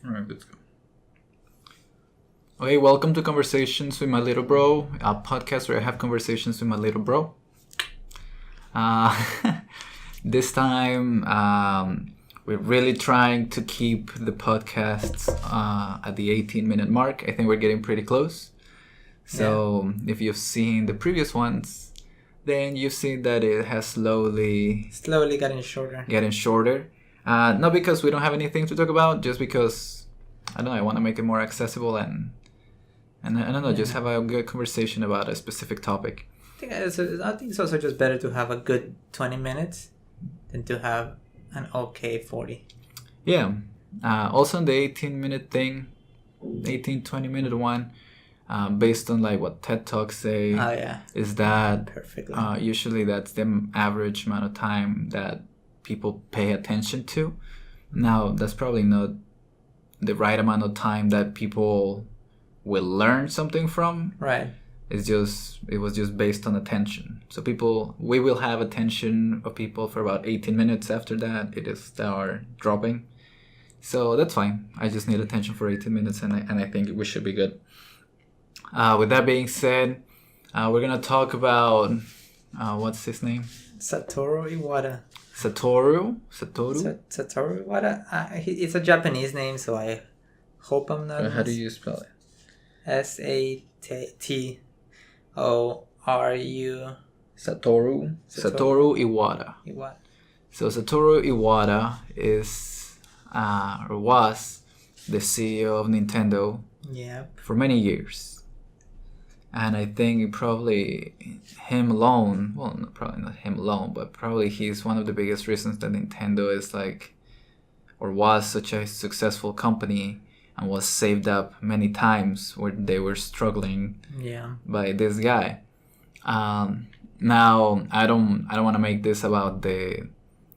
All right, let's go. Okay, welcome to Conversations with My Little Bro, a podcast where I have conversations with my little bro. This time, we're really trying to keep the podcasts at the 18-minute mark. I think we're getting pretty close. So if you've seen the previous ones, then you've seen that it has slowly getting shorter. Not because we don't have anything to talk about, just because I want to make it more accessible and I don't know, just have a good conversation about a specific topic. I think it's also just better to have a good 20 minutes than to have an okay 40. Yeah. Also on the 18-minute thing, 20-minute one, based on like what TED Talks say, is that perfectly. Usually that's the average amount of time that people pay attention to. Now, that's probably not the right amount of time that people will learn something from. Right. It was just based on attention. So we will have attention of people for about 18 minutes. After that, it is start dropping. So that's fine. I just need attention for 18 minutes, and I think we should be good. With that being said, we're gonna talk about what's his name? Satoru Iwata. Satoru Iwata. It's a Japanese name, so I hope I'm not. How do you spell it? Satoru. Satoru Iwata. So Satoru Iwata is or was the CEO of Nintendo for many years. And I think probably him alone, well, probably not him alone, but probably he's one of the biggest reasons that Nintendo is like, or was such a successful company and was saved up many times where they were struggling by this guy. Now, I don't want to make this about the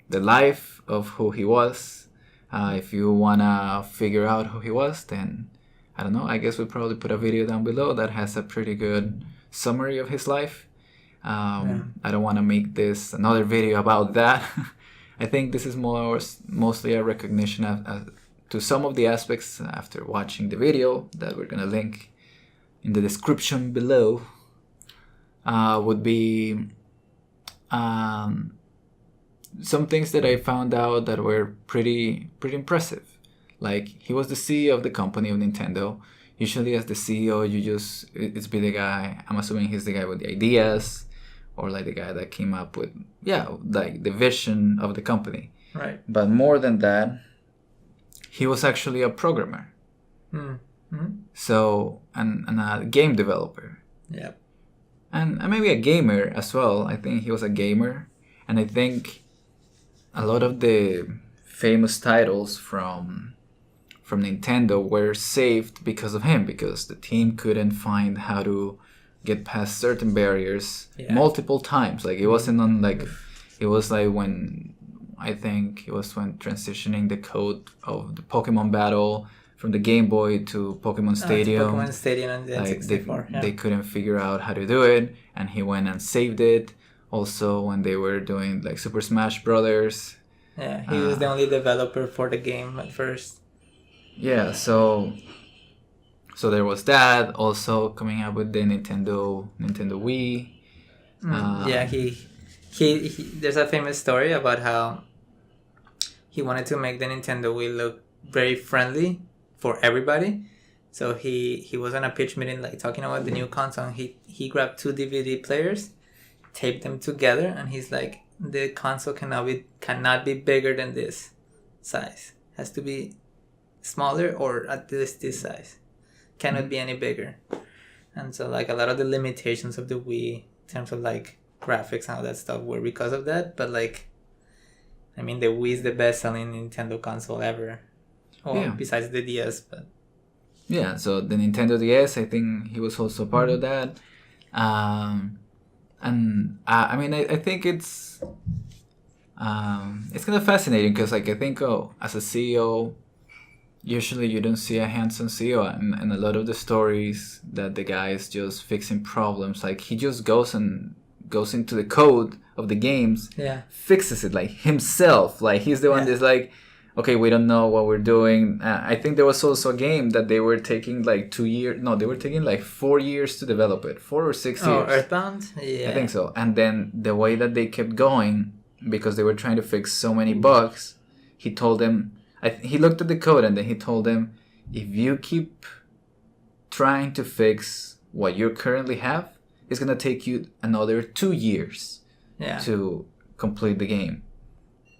life of who he was. If you want to figure out who he was, then I don't know. I guess we'll probably put a video down below that has a pretty good summary of his life. I don't want to make this another video about that. I think this is mostly a recognition of to some of the aspects after watching the video that we're going to link in the description below. Would be some things that I found out that were pretty impressive. Like, he was the CEO of the company of Nintendo. Usually as the CEO, it's be the guy, I'm assuming he's the guy with the ideas, or like the guy that came up with, like the vision of the company. Right. But more than that, he was actually a programmer. Mm-hmm. So, and a game developer. Yep. And maybe a gamer as well. I think he was a gamer. And I think a lot of the famous titles from Nintendo were saved because of him, because the team couldn't find how to get past certain barriers multiple times. Like, it wasn't on like, it was like when transitioning the code of the Pokemon battle from the Game Boy to Pokemon Stadium. Pokemon Stadium and the N64. They couldn't figure out how to do it, and he went and saved it. Also, when they were doing like Super Smash Brothers. Yeah, he was the only developer for the game at first. Yeah, so there was that. Also coming up with the Nintendo Wii. He there's a famous story about how he wanted to make the Nintendo Wii look very friendly for everybody. So he was on a pitch meeting, like talking about the new console. He grabbed 2 DVD players, taped them together, and he's like, the console cannot be bigger than this size. Has to be smaller or at least this size. Cannot be any bigger. And so like a lot of the limitations of the Wii in terms of like graphics and all that stuff were because of that. But like, I mean, the Wii is the best selling Nintendo console ever. Besides the DS, but yeah. So the Nintendo DS, I think he was also part of that. And I mean, I think it's kind of fascinating because, like, I think as a CEO, usually you don't see a hands-on CEO, and a lot of the stories that the guy is just fixing problems, like he just goes into the code of the games, yeah, fixes it like himself, like he's the one that's like, okay, we don't know what we're doing. I think there was also a game that they were taking like 2 years. No, they were taking like 4 years to develop it, 4 or 6 years. Earthbound. Yeah, I think so. And then the way that they kept going, because they were trying to fix so many bugs, he told them. He looked at the code and then he told them, if you keep trying to fix what you currently have, it's gonna take you another 2 years Yeah. to complete the game.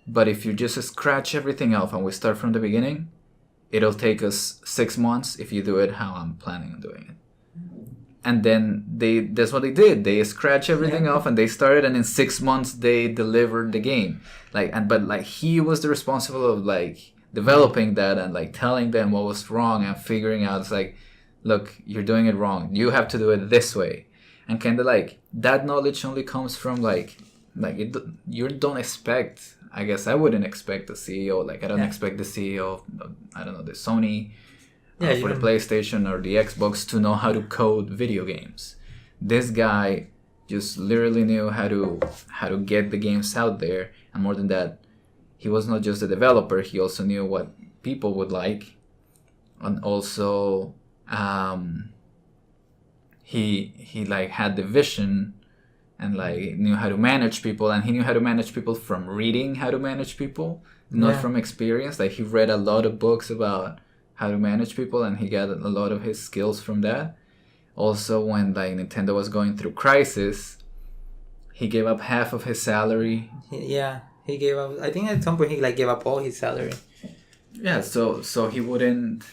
But if you just scratch everything off and we start from the beginning, it'll take us 6 months if you do it how I'm planning on doing it. And then that's what they did. They scratched everything off and they started, and in 6 months they delivered the game. But he was the responsible of like developing that and like telling them what was wrong and figuring out, it's like, look, you're doing it wrong. You have to do it this way. And kind of like that knowledge only comes from you don't expect. I guess I wouldn't expect the CEO. Like I don't expect the CEO of, I don't know, the Sony for the PlayStation or the Xbox to know how to code video games. This guy just literally knew how to get the games out there, and more than that, he was not just a developer. He also knew what people would like, and also he like had the vision and like knew how to manage people, and he knew how to manage people from reading how to manage people, not from experience. Like he read a lot of books about how to manage people, and he got a lot of his skills from that. Also, when like Nintendo was going through crisis, he gave up half of his salary. He gave up. I think at some point he like gave up all his salary. Yeah, so he wouldn't,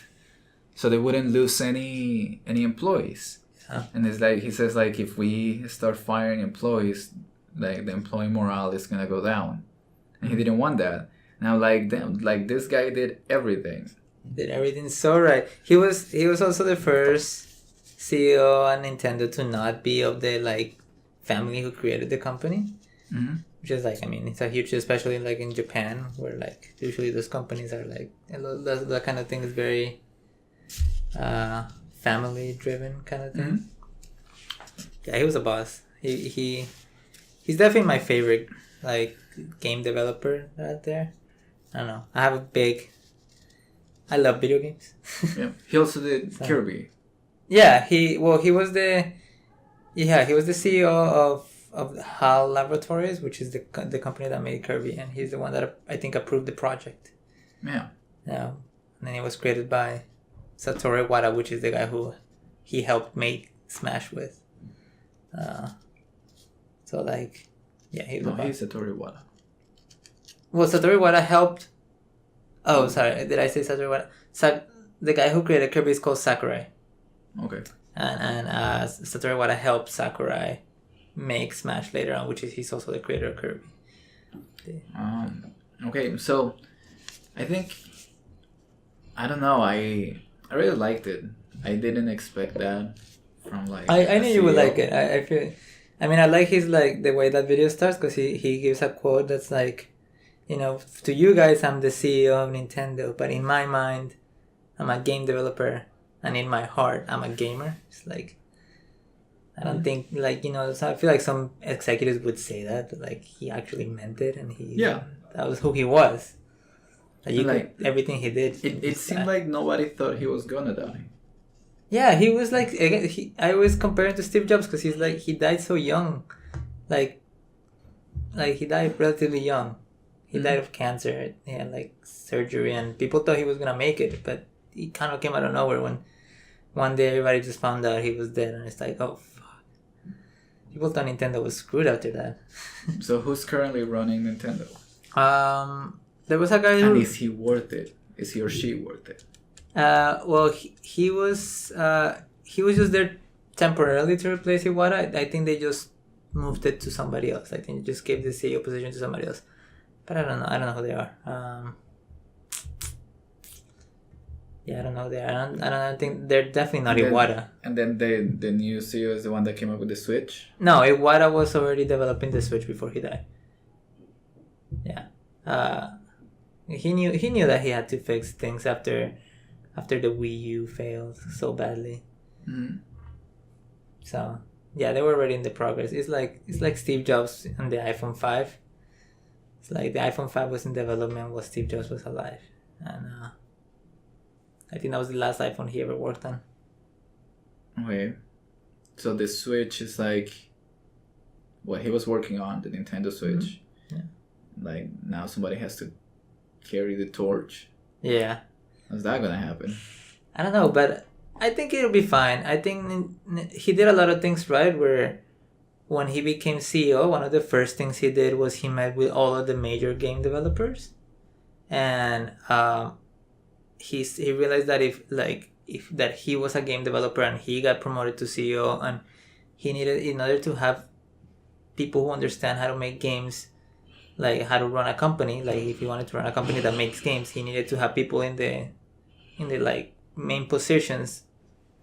so they wouldn't lose any employees. Yeah. And it's like he says, like if we start firing employees, like the employee morale is gonna go down, and he didn't want that. Now like this guy did everything. Did everything so right. He was also the first CEO at Nintendo to not be of the like family who created the company. Mm-hmm. Which is like, I mean, it's a huge, especially like in Japan, where like usually those companies are like that kind of thing is very family driven kind of thing. Mm-hmm. Yeah, he was a boss. He's definitely my favorite like game developer out there. I don't know. I love video games. Yeah, he also did Kirby. Yeah, he was the CEO of HAL Laboratories, which is the company that made Kirby, and he's the one that I think approved the project. Yeah. Yeah, and then it was created by Satoru Iwata, which is the guy who he helped make Smash with. So like, yeah, he's Satoru Iwata. Well, Satoru Iwata helped. Oh, sorry, did I say Satoru Iwata? The guy who created Kirby is called Sakurai. Okay. And Satoru Iwata helped Sakurai make Smash later on, he's also the creator of Kirby. Okay, so I think, I don't know, I really liked it. I didn't expect that from like I knew you would like it. I feel, I mean, I like his like the way that video starts, because he gives a quote that's like, you know, to you guys I'm the CEO of Nintendo, but in my mind I'm a game developer, and in my heart I'm a gamer. It's like, I don't think, like, you know, so I feel like some executives would say that, but like he actually meant it, and that was who he was. Like, everything he did. It seemed like nobody thought he was gonna die. Yeah, he was like, I always compare him to Steve Jobs, because he's like, he died so young. Like he died relatively young. He died of cancer. He had like surgery, and people thought he was gonna make it, but he kind of came out of nowhere when one day everybody just found out he was dead, and it's like, oh fuck. People thought Nintendo was screwed after that. So who's currently running Nintendo? There was a guy who... And is he worth it? Is he or she worth it? Well, he was just there temporarily to replace Iwata. I think they just moved it to somebody else. I think they just gave the CEO position to somebody else. But I don't know. I don't know who they are. Yeah, I don't know who they are. I don't think they're definitely not Iwata. And then the new CEO is the one that came up with the Switch? No, Iwata was already developing the Switch before he died. Yeah. He knew that he had to fix things after the Wii U failed so badly. Mm-hmm. So yeah, they were already in the progress. It's like Steve Jobs and the iPhone 5. It's like the iPhone 5 was in development while Steve Jobs was alive, and I think that was the last iPhone he ever worked on. Okay. So the Switch is like what he was working on, the Nintendo Switch. Yeah. Like now somebody has to carry the torch. Yeah. How's that gonna happen? I don't know, but I think it'll be fine. I think he did a lot of things right. Where when he became CEO, one of the first things he did was he met with all of the major game developers, and he realized that if that he was a game developer and he got promoted to CEO, and he needed, in order to have people who understand how to make games, like how to run a company, like if he wanted to run a company that makes games, he needed to have people in the like main positions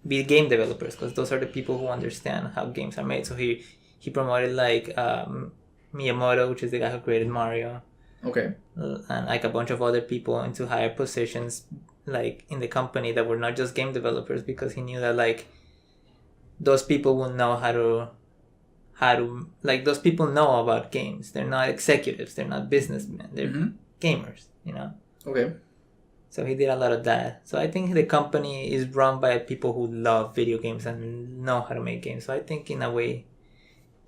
be game developers, because those are the people who understand how games are made. So he promoted like Miyamoto, which is the guy who created Mario, Okay. and like a bunch of other people into higher positions like in the company that were not just game developers, because he knew that like those people will know how to like, those people know about games. They're not executives, they're not businessmen, they're gamers, you know. Okay. So he did a lot of that. So I think the company is run by people who love video games and know how to make games. So I think in a way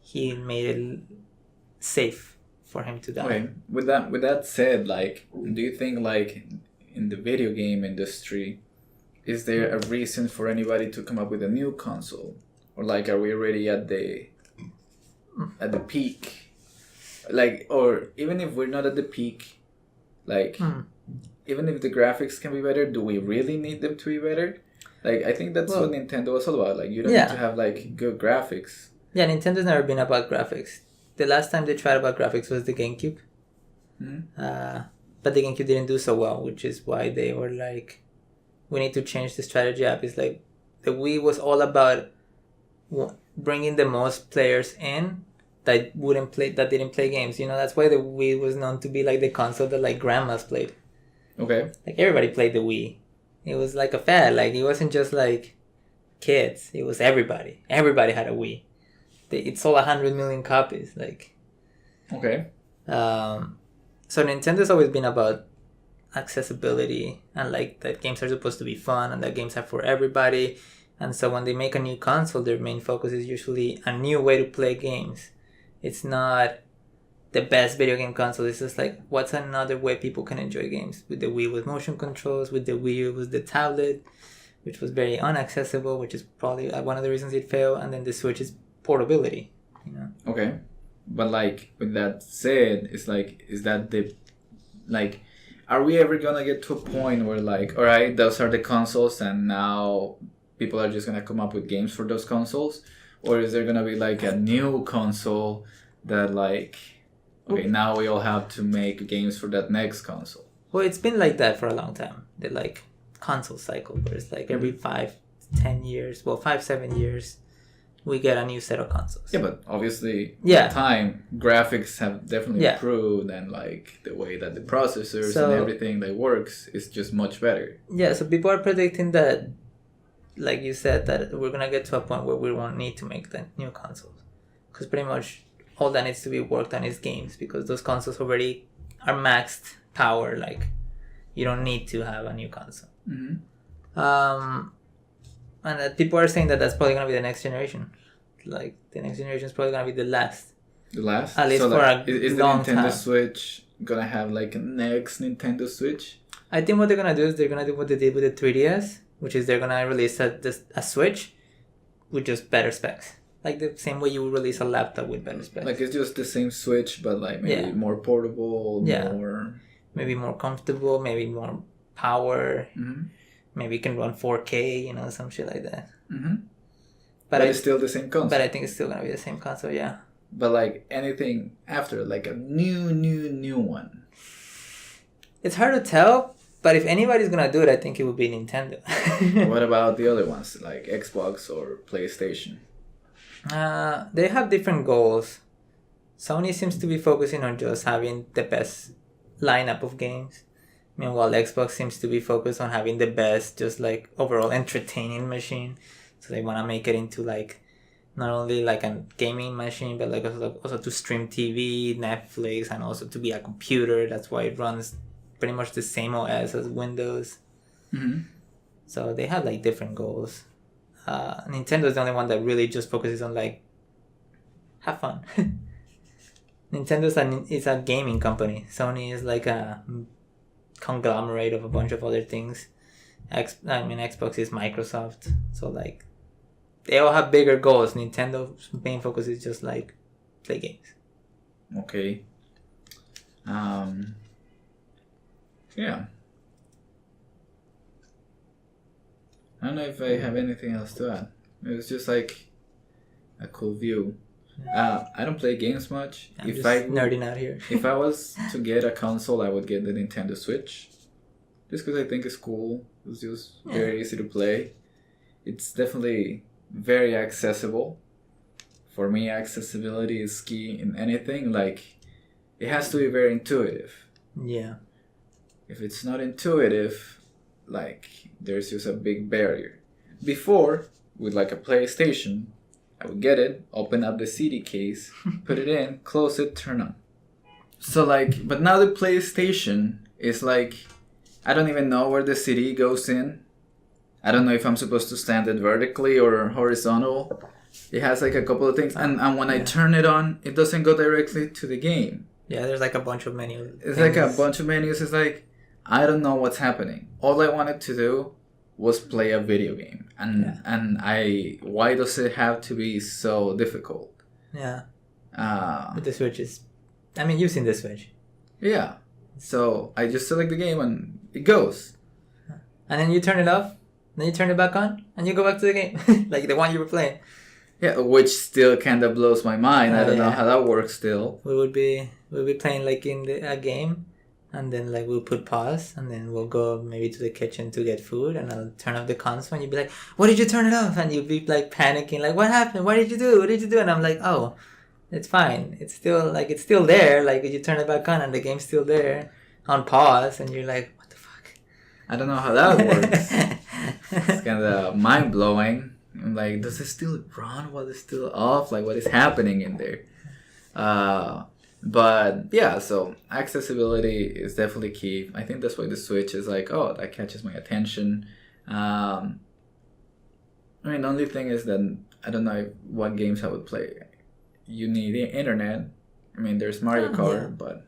he made it safe for him to die. Okay. With that said, like, do you think like in the video game industry, is there a reason for anybody to come up with a new console, or like are we already at the peak? Like, or even if we're not at the peak, like, even if the graphics can be better, do we really need them to be better? Like, I think that's what Nintendo was all about. Like, you don't need to have like good graphics. Yeah, Nintendo's never been about graphics. The last time they tried about graphics was the GameCube. But the GameCube didn't do so well, which is why they were like, we need to change the strategy up. It's like the Wii was all about bringing the most players in that didn't play games. You know, that's why the Wii was known to be like the console that like grandmas played. Okay. Like everybody played the Wii. It was like a fad. Like it wasn't just like kids. It was everybody. Everybody had a Wii. It sold 100 million copies. Like. Okay. So Nintendo's always been about accessibility, and like that games are supposed to be fun and that games are for everybody. And so when they make a new console, their main focus is usually a new way to play games. It's not the best video game console. It's just like, what's another way people can enjoy games? With the Wii with motion controls, with the Wii it was the tablet, which was very inaccessible, which is probably one of the reasons it failed. And then the Switch is portability, you know. Okay. But like with that said, it's like, is that the like, are we ever gonna get to a point where like, all right, those are the consoles and now people are just gonna come up with games for those consoles? Or is there gonna be like a new console that like, okay, now we all have to make games for that next console? Well, it's been like that for a long time. The like console cycle, where it's like every 5-10 years, 5-7 years, we get a new set of consoles. Yeah, but obviously, at the time, graphics have definitely improved, and like the way that the processors and everything that works is just much better. Yeah, so people are predicting that, like you said, that we're gonna get to a point where we won't need to make the new consoles, because pretty much all that needs to be worked on is games, because those consoles already are maxed power. Like, you don't need to have a new console. And people are saying that that's probably going to be the next generation. Like, the next generation is probably going to be the last. The last? At least so for like, a is long the Nintendo time. Switch going to have like a next Nintendo Switch? I think what they're going to do is they're going to do what they did with the 3DS, which is they're going to release a Switch with just better specs. Like the same way you would release a laptop with better specs. Like it's just the same Switch, but like maybe more portable, more... Maybe more comfortable, maybe more power. Maybe it can run 4K, you know, some shit like that. But it's still the same console. But I think it's still going to be the same console, yeah. But like anything after, like a new one. It's hard to tell, but if anybody's going to do it, I think it would be Nintendo. What about the other ones, like Xbox or PlayStation? They have different goals. Sony seems to be focusing on just having the best lineup of games. Meanwhile, Xbox seems to be focused on having the best, just like overall entertaining machine. So they want to make it into like not only like a gaming machine, but like also to stream TV, Netflix, and also to be a computer. That's why it runs pretty much the same OS as Windows. Mm-hmm. So they have like different goals. Nintendo's the only one that really just focuses on like have fun. Nintendo's is a gaming company. Sony is like a conglomerate of a bunch of other things. Xbox is Microsoft. So like they all have bigger goals. Nintendo's main focus is just like play games. Okay. Yeah. I don't know if I have anything else to add. It was just like a cool view. I don't play games much. I'm just nerding out here. If I was to get a console, I would get the Nintendo Switch. Just because I think it's cool. It's just very easy to play. It's definitely very accessible. For me, accessibility is key in anything. Like, it has to be very intuitive. Yeah. If it's not intuitive, like, there's just a big barrier. Before, with like a PlayStation, I would get it, open up the CD case, put it in, close it, turn on. So like, but now the PlayStation is like, I don't even know where the CD goes in. I don't know if I'm supposed to stand it vertically or horizontal. It has like a couple of things. And when I turn it on, it doesn't go directly to the game. Yeah, there's like a bunch of menus. It's like a bunch of menus. It's like, I don't know what's happening. All I wanted to do was play a video game. Why does it have to be so difficult? Yeah. But the Switch is, you've seen the Switch. Yeah. So I just select the game and it goes. And then you turn it off, then you turn it back on, and you go back to the game. Like the one you were playing. Yeah, which still kind of blows my mind. I don't know how that works still. We'll be playing like in a game, and then like we'll put pause, and then we'll go maybe to the kitchen to get food, and I'll turn off the console, and you'll be like, "Why did you turn it off?" And you'll be like panicking, like, "What happened? What did you do? What did you do?" And I'm like, "Oh, it's fine. It's still there. Like you turn it back on, and the game's still there on pause, and you're like, what the fuck?" I don't know how that works. It's kind of mind blowing. I'm like, does it still run while it's still off? Like, what is happening in there? But yeah, so accessibility is definitely key. I think that's why the Switch is like, oh, that catches my attention. The only thing is that I don't know what games I would play. You need the internet. There's Mario Kart, but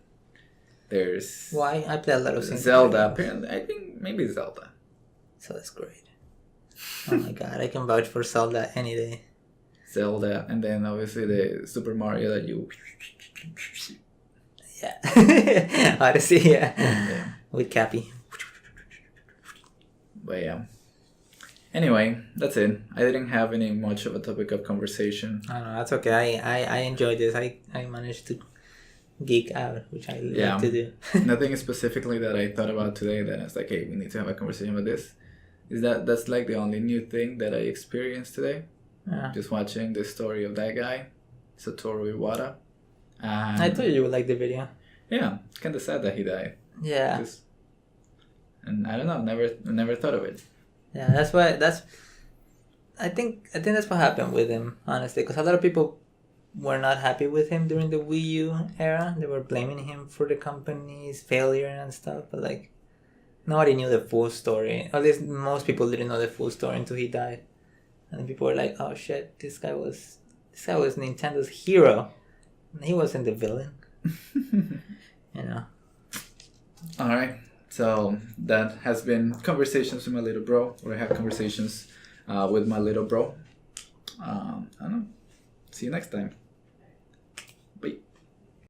there's... Why? I play a lot of Zelda. Apparently, I think maybe Zelda. So that's great. Oh my god, I can vouch for Zelda any day. Zelda, and then obviously the Super Mario that you... Yeah. Odyssey, yeah. With Cappy. But yeah. Anyway, that's it. I didn't have any much of a topic of conversation. I don't know, that's okay. I enjoyed this. I managed to geek out, which I like to do. Nothing specifically that I thought about today that I was like, hey, we need to have a conversation about this. That's like the only new thing that I experienced today. Yeah. Just watching the story of that guy, Satoru Iwata. I thought you would like the video. Yeah, it's kind of sad that he died. Yeah. And I don't know, never thought of it. Yeah, I think that's what happened with him, honestly, because a lot of people were not happy with him during the Wii U era. They were blaming him for the company's failure and stuff, but like nobody knew the full story. At least most people didn't know the full story until he died. And then people were like, "Oh shit, this guy was Nintendo's hero. And he wasn't the villain." All right. So that has been Conversations with My Little Bro, where I have conversations with my little bro. I don't know. See you next time.